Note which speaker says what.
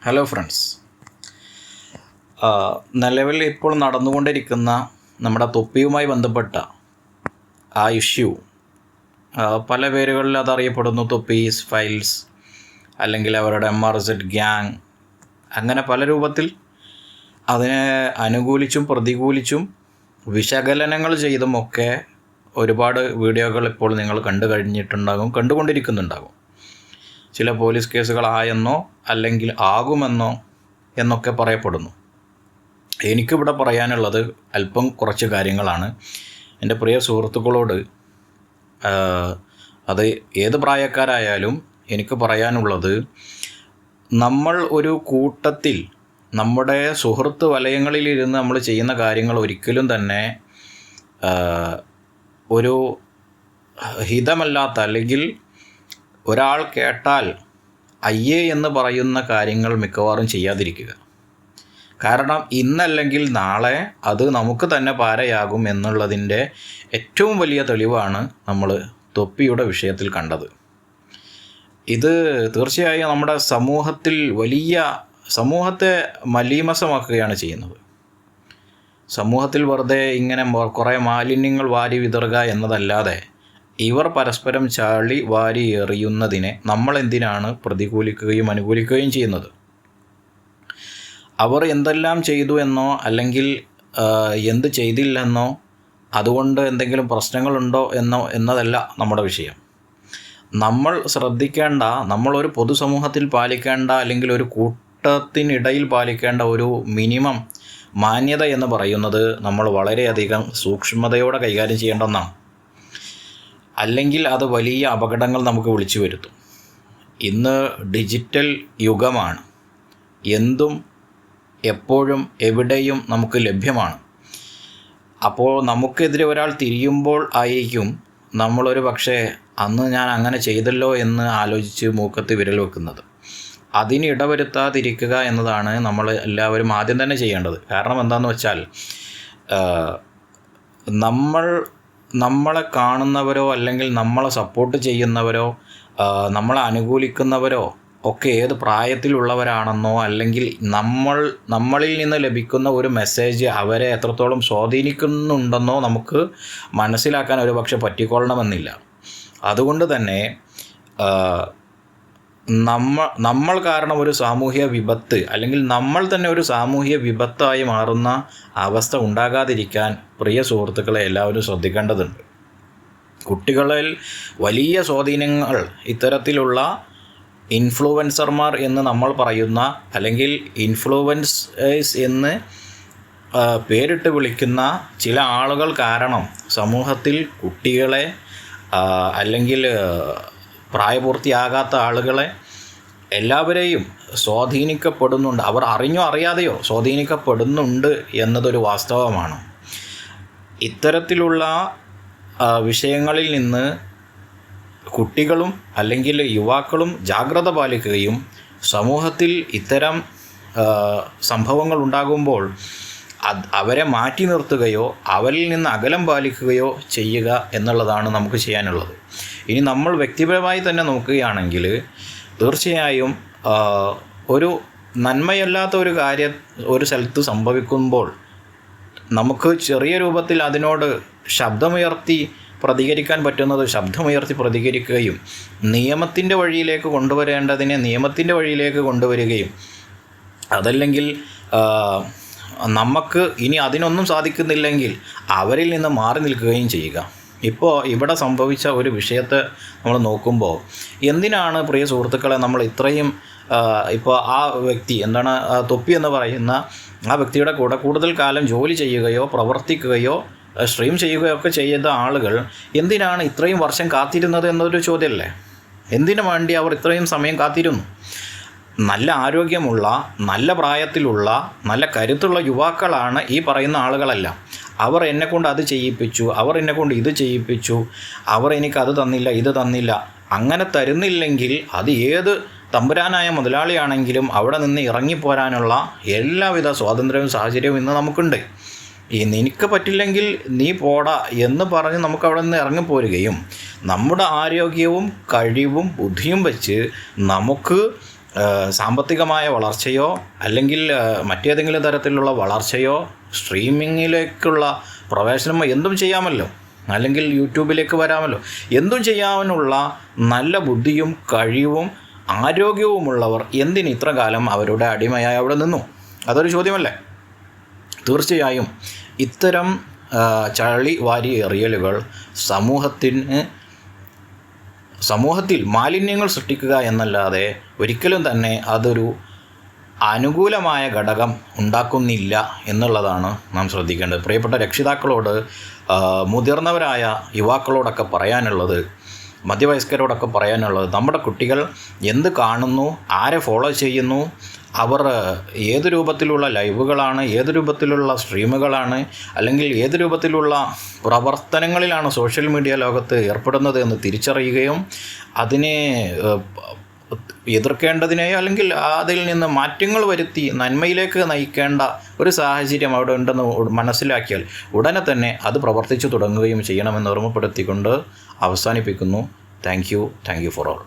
Speaker 1: Hello friends, നിലവിൽ ഇപ്പോൾ നടന്നുകൊണ്ടിരിക്കുന്ന നമ്മുടെ തൊപ്പിയുമായി ബന്ധപ്പെട്ട ആ ഇഷ്യൂ പല പേരുകളിൽ അതറിയപ്പെടുന്നു. തൊപ്പീസ് ഫൈൽസ്, അല്ലെങ്കിൽ അവരുടെ MRZ ഗ്യാങ്, അങ്ങനെ പല രൂപത്തിൽ അതിനെ അനുകൂലിച്ചും പ്രതികൂലിച്ചും വിശകലനങ്ങൾ ചെയ്തുമൊക്കെ ഒരുപാട് വീഡിയോകൾ ഇപ്പോൾ നിങ്ങൾ കണ്ടുകൊണ്ടിരിക്കുന്നുണ്ടാകും. ചില പോലീസ് കേസുകളായെന്നോ അല്ലെങ്കിൽ ആകുമെന്നോ എന്നൊക്കെ പറയപ്പെടുന്നു. എനിക്കിവിടെ പറയാനുള്ളത് അല്പം കുറച്ച് കാര്യങ്ങളാണ്. എൻ്റെ പ്രിയ സുഹൃത്തുക്കളോട്, അത് ഏത് പ്രായക്കാരായാലും എനിക്ക് പറയാനുള്ളത്, നമ്മൾ ഒരു കൂട്ടത്തിൽ നമ്മുടെ സുഹൃത്ത് വലയങ്ങളിലിരുന്ന് നമ്മൾ ചെയ്യുന്ന കാര്യങ്ങൾ ഒരിക്കലും തന്നെ ഒരു ഹിതമല്ലാത്ത, അല്ലെങ്കിൽ ഒരാൾ കേട്ടാൽ അയ്യേ എന്ന് പറയുന്ന കാര്യങ്ങൾ മിക്കവാറും ചെയ്യാതിരിക്കുക. കാരണം ഇന്നല്ലെങ്കിൽ നാളെ അത് നമുക്ക് തന്നെ പാരയാകും എന്നുള്ളതിൻ്റെ ഏറ്റവും വലിയ തെളിവാണ് നമ്മൾ തൊപ്പിയുടെ വിഷയത്തിൽ കണ്ടത്. ഇത് തീർച്ചയായും നമ്മുടെ സമൂഹത്തെ മലീമസമാക്കുകയാണ് ചെയ്യുന്നത്. സമൂഹത്തിൽ വെറുതെ ഇങ്ങനെ കുറേ മാലിന്യങ്ങൾ വാരി വിതറുക എന്നതല്ലാതെ ഇവർ പരസ്പരം ചാളി വാരി എറിയുന്നതിനെ നമ്മൾ എന്തിനാണ് പ്രതികൂലിക്കുകയും അനുകൂലിക്കുകയും ചെയ്യുന്നത്? അവർ എന്തെല്ലാം ചെയ്തു എന്നോ അല്ലെങ്കിൽ എന്ത് ചെയ്തില്ലെന്നോ അതുകൊണ്ട് എന്തെങ്കിലും പ്രശ്നങ്ങളുണ്ടോ എന്നതല്ല നമ്മുടെ വിഷയം. നമ്മൾ ശ്രദ്ധിക്കേണ്ട, നമ്മളൊരു പൊതുസമൂഹത്തിൽ പാലിക്കേണ്ട, അല്ലെങ്കിൽ ഒരു കൂട്ടത്തിനിടയിൽ പാലിക്കേണ്ട ഒരു മിനിമം മാന്യത എന്ന് പറയുന്നത് നമ്മൾ വളരെയധികം സൂക്ഷ്മതയോടെ കൈകാര്യം ചെയ്യേണ്ട ഒന്നാണ്. അല്ലെങ്കിൽ അത് വലിയ അപകടങ്ങൾ നമുക്ക് വിളിച്ചു വരുത്തും. ഇന്ന് ഡിജിറ്റൽ യുഗമാണ്. എന്തും എപ്പോഴും എവിടെയും നമുക്ക് ലഭ്യമാണ്. അപ്പോൾ നമുക്കെതിരെ ഒരാൾ തിരിയുമ്പോൾ ആയിരിക്കും നമ്മളൊരു പക്ഷേ അന്ന് ഞാൻ അങ്ങനെ ചെയ്തല്ലോ എന്ന് ആലോചിച്ച് മൂക്കത്ത് വിരൽ വെക്കുന്നത്. അതിന് ഇടവരുത്താതിരിക്കുക എന്നതാണ് നമ്മൾ എല്ലാവരും ആദ്യം തന്നെ ചെയ്യേണ്ടത്. കാരണം എന്താണെന്ന് വെച്ചാൽ, നമ്മളെ കാണുന്നവരോ അല്ലെങ്കിൽ നമ്മളെ സപ്പോർട്ട് ചെയ്യുന്നവരോ നമ്മളെ അനുകൂലിക്കുന്നവരോ ഒക്കെ ഏത് പ്രായത്തിലുള്ളവരാണെന്നോ, അല്ലെങ്കിൽ നമ്മളിൽ നിന്ന് ലഭിക്കുന്ന ഒരു മെസ്സേജ് അവരെ എത്രത്തോളം സ്വാധീനിക്കുന്നുണ്ടെന്നോ നമുക്ക് മനസ്സിലാക്കാൻ ഒരു പക്ഷെ പറ്റിക്കൊള്ളണമെന്നില്ല. അതുകൊണ്ട് തന്നെ നമ്മൾ കാരണം ഒരു സാമൂഹ്യ വിപത്ത്, അല്ലെങ്കിൽ നമ്മൾ തന്നെ ഒരു സാമൂഹ്യ വിപത്തായി മാറുന്ന അവസ്ഥ ഉണ്ടാകാതിരിക്കാൻ പ്രിയ സുഹൃത്തുക്കളെ എല്ലാവരും ശ്രദ്ധിക്കേണ്ടതുണ്ട്. കുട്ടികളിൽ വലിയ സ്വാധീനങ്ങൾ ഇത്തരത്തിലുള്ള ഇൻഫ്ലുവൻസർമാർ എന്ന് നമ്മൾ പറയുന്ന, അല്ലെങ്കിൽ ഇൻഫ്ലുവൻസേഴ്സ് എന്ന് പേരിട്ട് വിളിക്കുന്ന ചില ആളുകൾ കാരണം സമൂഹത്തിൽ കുട്ടികളെ, അല്ലെങ്കിൽ പ്രായപൂർത്തിയാകാത്ത ആളുകളെ, എല്ലാവരെയും സ്വാധീനിക്കപ്പെടുന്നുണ്ട്. അവർ അറിഞ്ഞോ അറിയാതെയോ സ്വാധീനിക്കപ്പെടുന്നുണ്ട് എന്നതൊരു വാസ്തവമാണ്. ഇത്തരത്തിലുള്ള വിഷയങ്ങളിൽ നിന്ന് കുട്ടികളും അല്ലെങ്കിൽ യുവാക്കളും ജാഗ്രത പാലിക്കുകയും സമൂഹത്തിൽ ഇത്തരം സംഭവങ്ങൾ ഉണ്ടാകുമ്പോൾ അവരെ മാറ്റി നിർത്തുകയോ അവരിൽ നിന്ന് അകലം പാലിക്കുകയോ ചെയ്യുക എന്നുള്ളതാണ് നമുക്ക് ചെയ്യാനുള്ളത്. ഇനി നമ്മൾ വ്യക്തിപരമായി തന്നെ നോക്കുകയാണെങ്കിൽ, തീർച്ചയായും ഒരു നന്മയല്ലാത്ത ഒരു കാര്യം ഒരു സ്ഥലത്ത് സംഭവിക്കുമ്പോൾ നമുക്ക് ചെറിയ രൂപത്തിൽ അതിനോട് ശബ്ദമുയർത്തി പ്രതികരിക്കാൻ പറ്റുന്നത് ശബ്ദമുയർത്തി പ്രതികരിക്കുകയും നിയമത്തിൻ്റെ വഴിയിലേക്ക് കൊണ്ടുവരേണ്ടതിനെ നിയമത്തിൻ്റെ വഴിയിലേക്ക് കൊണ്ടുവരികയും, അതല്ലെങ്കിൽ നമുക്ക് ഇനി അതിനൊന്നും സാധിക്കുന്നില്ലെങ്കിൽ അവരിൽ നിന്ന് മാറി നിൽക്കുകയും ചെയ്യുക. ഇപ്പോൾ ഇവിടെ സംഭവിച്ച ഒരു വിഷയത്തെ നമ്മൾ നോക്കുമ്പോൾ, എന്തിനാണ് പ്രിയ സുഹൃത്തുക്കളെ നമ്മൾ ഇത്രയും ഇപ്പോൾ ആ വ്യക്തി തൊപ്പി എന്ന് പറയുന്ന ആ വ്യക്തിയുടെ കൂടെ കൂടുതൽ കാലം ജോലി ചെയ്യുകയോ പ്രവർത്തിക്കുകയോ സ്ട്രീം ചെയ്യുകയോ ഒക്കെ ചെയ്ത ആളുകൾ എന്തിനാണ് ഇത്രയും വർഷം കാത്തിരുന്നത് എന്നൊരു ചോദ്യമല്ലേ? എന്തിനു വേണ്ടി അവർ ഇത്രയും സമയം കാത്തിരുന്നു? നല്ല ആരോഗ്യമുള്ള, നല്ല പ്രായത്തിലുള്ള, നല്ല കരുത്തുള്ള യുവാക്കളാണ് ഈ പറയുന്ന ആളുകളെല്ലാം. അവർ എന്നെക്കൊണ്ട് അത് ചെയ്യിപ്പിച്ചു, അവർ എന്നെക്കൊണ്ട് ഇത് ചെയ്യിപ്പിച്ചു, അവർ എനിക്കത് തന്നില്ല, ഇത് തന്നില്ല. അങ്ങനെ തരുന്നില്ലെങ്കിൽ അത് ഏത് തമ്പുരാനായ മുതലാളിയാണെങ്കിലും അവിടെ നിന്ന് ഇറങ്ങിപ്പോരാനുള്ള എല്ലാവിധ സ്വാതന്ത്ര്യവും സാഹചര്യവും ഇന്ന് നമുക്കുണ്ട്. നിനക്ക് പറ്റില്ലെങ്കിൽ നീ പോടാ എന്ന് പറഞ്ഞ് നമുക്ക് അവിടെ നിന്ന് ഇറങ്ങിപ്പോരുകയും നമ്മുടെ ആരോഗ്യവും കഴിവും ബുദ്ധിയും വെച്ച് നമുക്ക് സാമ്പത്തികമായ വളർച്ചയോ അല്ലെങ്കിൽ മറ്റേതെങ്കിലും തരത്തിലുള്ള വളർച്ചയോ സ്ട്രീമിങ്ങിലേക്കുള്ള പ്രവേശനമോ എന്തും ചെയ്യാമല്ലോ, അല്ലെങ്കിൽ യൂട്യൂബിലേക്ക് വരാമല്ലോ. എന്തും ചെയ്യാനുള്ള നല്ല ബുദ്ധിയും കഴിവും ആരോഗ്യവുമുള്ളവർ എന്തിന് ഇത്ര കാലം അവരുടെ അടിമയായി അവിടെ നിന്നു? അതൊരു ചോദ്യമല്ലേ? തീർച്ചയായും ഇത്തരം ചളി വാരി എറിയലുകൾ സമൂഹത്തിൽ മാലിന്യങ്ങൾ സൃഷ്ടിക്കുക എന്നല്ലാതെ ഒരിക്കലും തന്നെ അതൊരു അനുകൂലമായ ഘടകം ഉണ്ടാക്കുന്നില്ല എന്നുള്ളതാണ് നാം ശ്രദ്ധിക്കേണ്ടത്. പ്രിയപ്പെട്ട രക്ഷിതാക്കളോട്, മുതിർന്നവരായ യുവാക്കളോടൊക്കെ പറയാനുള്ളത്, മധ്യവയസ്കരോടൊക്കെ പറയാനുള്ളത്, നമ്മുടെ കുട്ടികൾ എന്ത് കാണുന്നു, ആരെ ഫോളോ ചെയ്യുന്നു, അവർ ഏത് രൂപത്തിലുള്ള ലൈവുകളാണ്, ഏത് രൂപത്തിലുള്ള സ്ട്രീമുകളാണ്, അല്ലെങ്കിൽ ഏത് രൂപത്തിലുള്ള പ്രവർത്തനങ്ങളിലാണ് സോഷ്യൽ മീഡിയ ലോകത്ത് ഏർപ്പെടുന്നത് എന്ന് തിരിച്ചറിയുകയും അതിനെ എതിർക്കേണ്ടതിനെയോ അല്ലെങ്കിൽ അതിൽ നിന്ന് മാറ്റങ്ങൾ വരുത്തി നന്മയിലേക്ക് നയിക്കേണ്ട ഒരു സാഹചര്യം അവിടെ ഉണ്ടെന്ന് മനസ്സിലാക്കിയാൽ ഉടനെ തന്നെ അത് പ്രവർത്തിച്ചു തുടങ്ങുകയും ചെയ്യണമെന്ന് ഓർമ്മപ്പെടുത്തിക്കൊണ്ട് അവസാനിപ്പിക്കുന്നു. Thank you for all.